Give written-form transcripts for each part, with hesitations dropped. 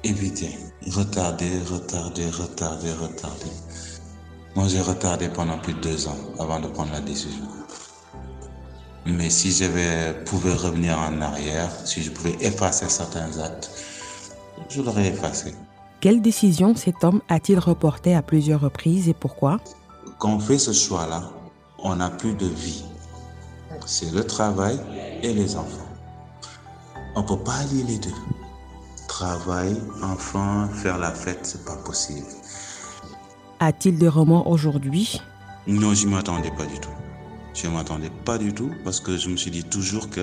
Éviter, retarder. Moi, j'ai retardé pendant plus de 2 ans avant de prendre la décision. Mais si pouvais revenir en arrière, si je pouvais effacer certains actes, je l'aurais effacé. Quelle décision cet homme a-t-il reporté à plusieurs reprises et pourquoi? Quand on fait ce choix-là, on n'a plus de vie. C'est le travail et les enfants. On ne peut pas allier les deux. Travail, enfants, faire la fête, c'est pas possible. A-t-il des remords aujourd'hui? Non, je ne m'attendais pas du tout. Je ne m'attendais pas du tout parce que je me suis dit toujours que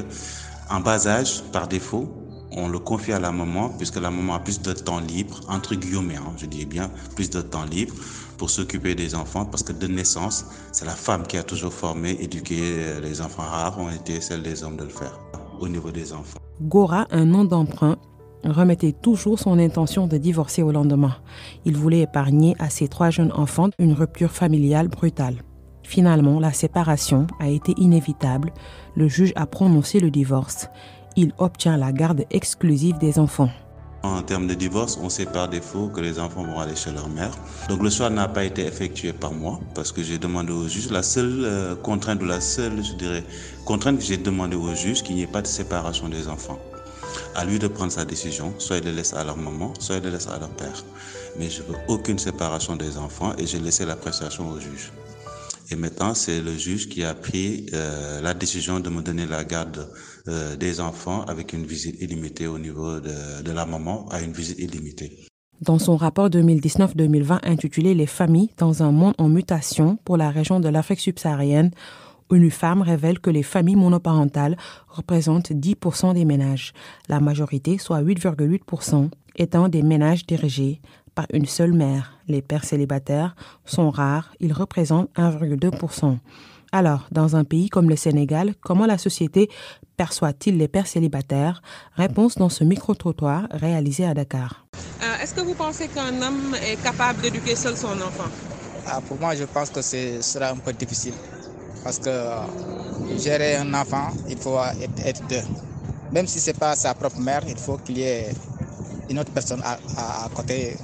en bas âge, par défaut, on le confie à la maman puisque la maman a plus de temps libre, entre guillemets, je dis bien, plus de temps libre pour s'occuper des enfants parce que de naissance, c'est la femme qui a toujours formé, éduqué les enfants. Rares ont été celles des hommes de le faire au niveau des enfants. Gora, un nom d'emprunt, remettait toujours son intention de divorcer au lendemain. Il voulait épargner à ses 3 jeunes enfants une rupture familiale brutale. Finalement, la séparation a été inévitable. Le juge a prononcé le divorce. Il obtient la garde exclusive des enfants. En termes de divorce, on sait par défaut que les enfants vont aller chez leur mère. Donc le choix n'a pas été effectué par moi parce que j'ai demandé au juge, la seule contrainte contrainte que j'ai demandé au juge, qu'il n'y ait pas de séparation des enfants. À lui de prendre sa décision, soit il les laisse à leur maman, soit il les laisse à leur père. Mais je ne veux aucune séparation des enfants et j'ai laissé l'appréciation au juge. Et maintenant, c'est le juge qui a pris la décision de me donner la garde des enfants avec une visite illimitée au niveau de la maman, à une visite illimitée. Dans son rapport 2019-2020 intitulé « Les familles dans un monde en mutation pour la région de l'Afrique subsaharienne », une femme révèle que les familles monoparentales représentent 10% des ménages. La majorité, soit 8,8%, étant des ménages dirigés par une seule mère. Les pères célibataires sont rares, ils représentent 1,2%. Alors, dans un pays comme le Sénégal, comment la société perçoit-il les pères célibataires? Réponse dans ce micro-trottoir réalisé à Dakar. Est-ce que vous pensez qu'un homme est capable d'éduquer seul son enfant? Pour moi, je pense que ce sera un peu difficile. Parce que gérer un enfant, il faut être deux. Même si ce n'est pas sa propre mère, il faut qu'il y ait une autre personne à côté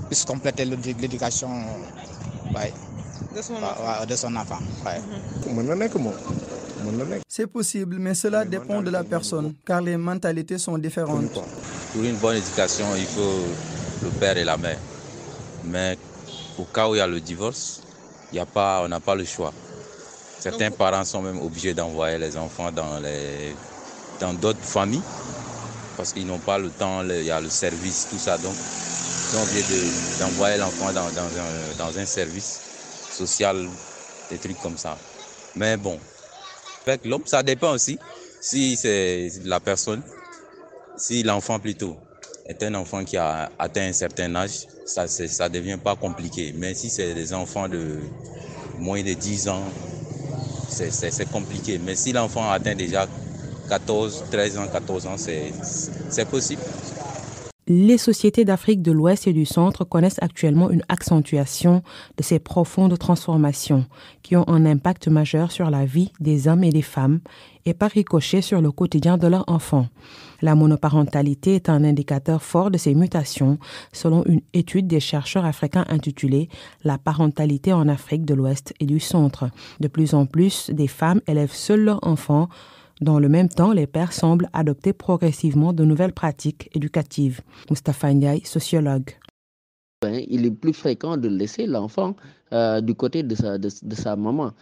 puisse compléter l'éducation de son enfant. C'est possible, mais cela dépend de la personne, car les mentalités sont différentes. Pour une bonne éducation, il faut le père et la mère. Mais au cas où il y a le divorce, on n'a pas le choix. Certains parents sont même obligés d'envoyer les enfants dans d'autres familles parce qu'ils n'ont pas le temps, il y a le service, tout ça. Donc, ils sont obligés d'envoyer l'enfant dans un service social, des trucs comme ça. Mais bon, avec l'homme, ça dépend aussi. Si c'est la personne, si l'enfant plutôt est un enfant qui a atteint un certain âge, ça ne devient pas compliqué. Mais si c'est des enfants de moins de 10 ans, c'est compliqué. Mais si l'enfant atteint déjà 13 ans, 14 ans, c'est possible. Les sociétés d'Afrique de l'Ouest et du Centre connaissent actuellement une accentuation de ces profondes transformations qui ont un impact majeur sur la vie des hommes et des femmes et par ricochet sur le quotidien de leurs enfants. La monoparentalité est un indicateur fort de ces mutations, selon une étude des chercheurs africains intitulée « La parentalité en Afrique de l'Ouest et du Centre ». De plus en plus, des femmes élèvent seules leurs enfants. Dans le même temps, les pères semblent adopter progressivement de nouvelles pratiques éducatives. Moustapha Ndiaye, sociologue. Il est plus fréquent de laisser l'enfant du côté de sa maman,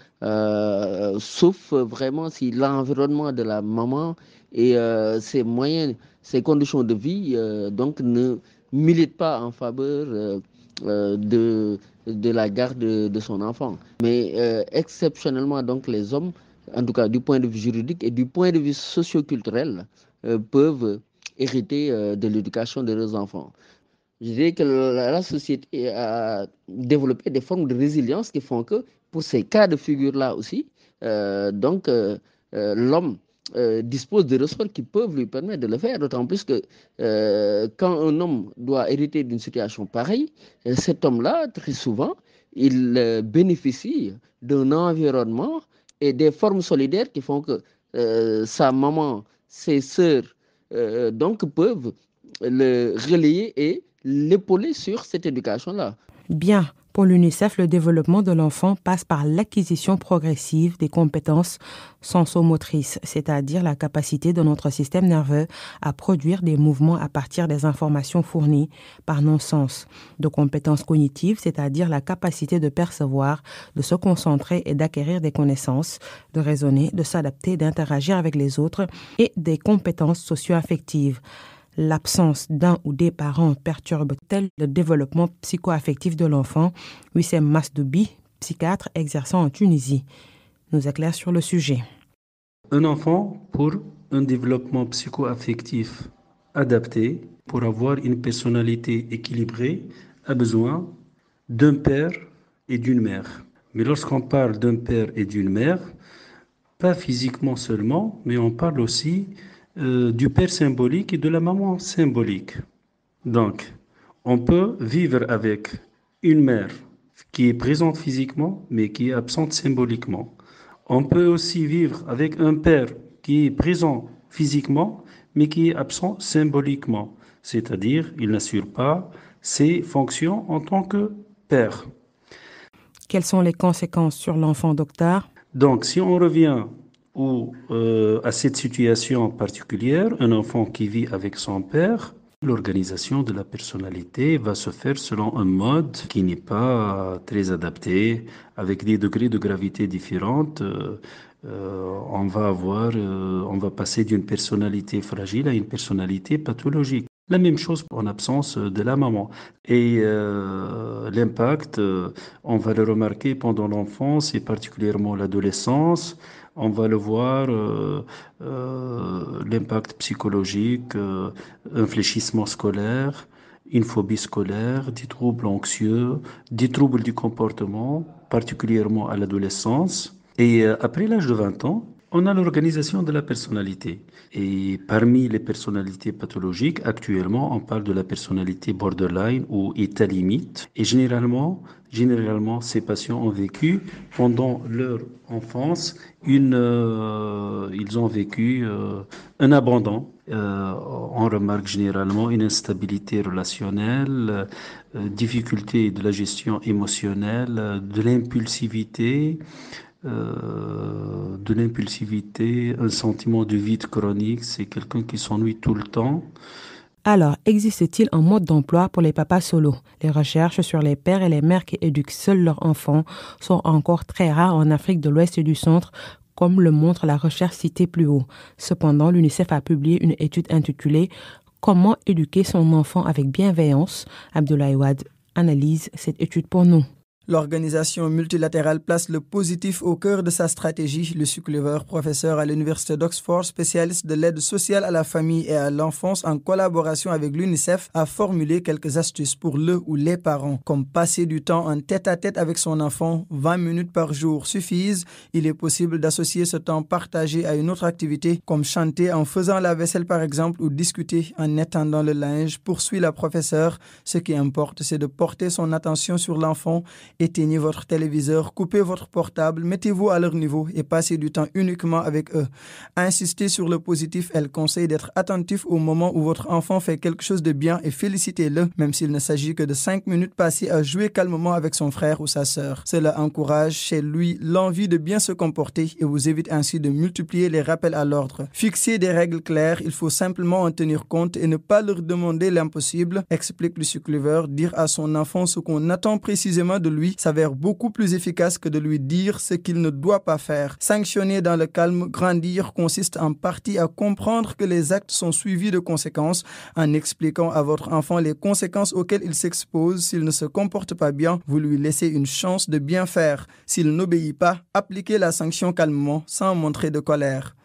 sauf vraiment si l'environnement de la maman et ses moyens, ses conditions de vie donc ne militent pas en faveur de la garde de son enfant. Mais exceptionnellement, donc, les hommes, en tout cas du point de vue juridique et du point de vue socio-culturel, peuvent hériter de l'éducation de leurs enfants. Je dirais que la société a développé des formes de résilience qui font que pour ces cas de figure-là aussi, l'homme dispose de ressources qui peuvent lui permettre de le faire, d'autant plus que quand un homme doit hériter d'une situation pareille, cet homme-là, très souvent, il bénéficie d'un environnement et des formes solidaires qui font que sa maman, ses sœurs, donc peuvent le relayer et l'épauler sur cette éducation-là. Bien, pour l'UNICEF, le développement de l'enfant passe par l'acquisition progressive des compétences sensomotrices, c'est-à-dire la capacité de notre système nerveux à produire des mouvements à partir des informations fournies par nos sens, de compétences cognitives, c'est-à-dire la capacité de percevoir, de se concentrer et d'acquérir des connaissances, de raisonner, de s'adapter, d'interagir avec les autres, et des compétences socio-affectives. L'absence d'un ou des parents perturbe-t-elle le développement psycho-affectif de l'enfant? Wissem Masdoubi, psychiatre exerçant en Tunisie, nous éclaire sur le sujet. Un enfant, pour un développement psycho-affectif adapté, pour avoir une personnalité équilibrée, a besoin d'un père et d'une mère. Mais lorsqu'on parle d'un père et d'une mère, pas physiquement seulement, mais on parle aussi du père symbolique et de la maman symbolique. Donc, on peut vivre avec une mère qui est présente physiquement, mais qui est absente symboliquement. On peut aussi vivre avec un père qui est présent physiquement, mais qui est absent symboliquement. C'est-à-dire, il n'assure pas ses fonctions en tant que père. Quelles sont les conséquences sur l'enfant, docteur? Donc, si on revient à cette situation particulière, un enfant qui vit avec son père, l'organisation de la personnalité va se faire selon un mode qui n'est pas très adapté, avec des degrés de gravité différentes. On va passer d'une personnalité fragile à une personnalité pathologique. La même chose en absence de la maman. Et l'impact, on va le remarquer pendant l'enfance et particulièrement l'adolescence. On va le voir, l'impact psychologique, un fléchissement scolaire, une phobie scolaire, des troubles anxieux, des troubles du comportement, particulièrement à l'adolescence. Et après l'âge de 20 ans, on a l'organisation de la personnalité. Et parmi les personnalités pathologiques, actuellement, on parle de la personnalité borderline ou état limite. Et généralement, ces patients ont vécu pendant leur enfance, ils ont vécu un abandon. On remarque généralement une instabilité relationnelle, difficulté de la gestion émotionnelle, de l'impulsivité, un sentiment de vide chronique, c'est quelqu'un qui s'ennuie tout le temps. Alors, existe-t-il un mode d'emploi pour les papas solos? Les recherches sur les pères et les mères qui éduquent seuls leurs enfants sont encore très rares en Afrique de l'Ouest et du Centre, comme le montre la recherche citée plus haut. Cependant, l'UNICEF a publié une étude intitulée « Comment éduquer son enfant avec bienveillance ?» Abdoulaye Wade analyse cette étude pour nous. L'organisation multilatérale place le positif au cœur de sa stratégie. Le Cleaver, professeur à l'Université d'Oxford, spécialiste de l'aide sociale à la famille et à l'enfance en collaboration avec l'UNICEF, a formulé quelques astuces pour le ou les parents, comme passer du temps en tête-à-tête avec son enfant. 20 minutes par jour suffisent. Il est possible d'associer ce temps partagé à une autre activité, comme chanter en faisant la vaisselle par exemple, ou discuter en étendant le linge. Poursuit la professeure. Ce qui importe, c'est de porter son attention sur l'enfant. Éteignez votre téléviseur, coupez votre portable, mettez-vous à leur niveau et passez du temps uniquement avec eux. Insistez sur le positif, elle conseille d'être attentif au moment où votre enfant fait quelque chose de bien et félicitez-le, même s'il ne s'agit que de 5 minutes passées à jouer calmement avec son frère ou sa sœur. Cela encourage chez lui l'envie de bien se comporter et vous évite ainsi de multiplier les rappels à l'ordre. Fixez des règles claires, il faut simplement en tenir compte et ne pas leur demander l'impossible, explique le Cleaver. Dire à son enfant ce qu'on attend précisément de lui s'avère beaucoup plus efficace que de lui dire ce qu'il ne doit pas faire. Sanctionner dans le calme, grandir consiste en partie à comprendre que les actes sont suivis de conséquences. En expliquant à votre enfant les conséquences auxquelles il s'expose s'il ne se comporte pas bien, vous lui laissez une chance de bien faire. S'il n'obéit pas, appliquez la sanction calmement, sans montrer de colère.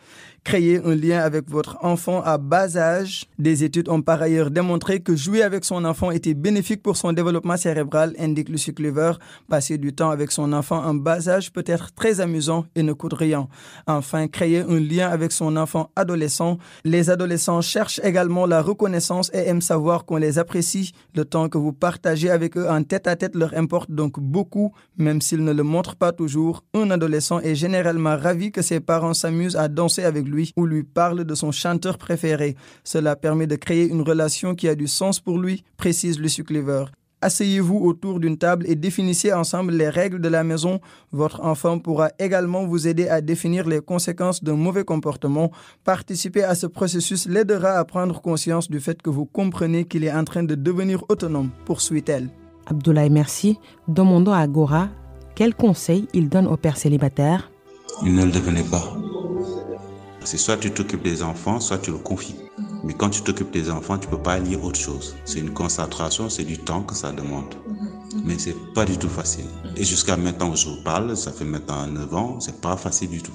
créer un lien avec votre enfant à bas âge. Des études ont par ailleurs démontré que jouer avec son enfant était bénéfique pour son développement cérébral, indique Lucy Cleaver. Passer du temps avec son enfant en bas âge peut être très amusant et ne coûte rien. Enfin, créer un lien avec son enfant adolescent. Les adolescents cherchent également la reconnaissance et aiment savoir qu'on les apprécie. Le temps que vous partagez avec eux en tête-à-tête leur importe donc beaucoup, même s'ils ne le montrent pas toujours. Un adolescent est généralement ravi que ses parents s'amusent à danser avec lui ou lui parlent de son chanteur préféré. Cela permet de créer une relation qui a du sens pour lui, précise Lucy Cleaver. Asseyez-vous autour d'une table et définissez ensemble les règles de la maison. Votre enfant pourra également vous aider à définir les conséquences d'un mauvais comportement. Participer à ce processus l'aidera à prendre conscience du fait que vous comprenez qu'il est en train de devenir autonome, poursuit-elle. Abdoulaye, merci. Demandons à Agora quels conseils il donne aux pères célibataires. Ne le devenez pas. C'est soit tu t'occupes des enfants, soit tu le confies. Mais quand tu t'occupes des enfants, tu ne peux pas lire autre chose. C'est une concentration, c'est du temps que ça demande. Mais ce n'est pas du tout facile. Et jusqu'à maintenant, je vous parle, ça fait maintenant 9 ans, ce n'est pas facile du tout.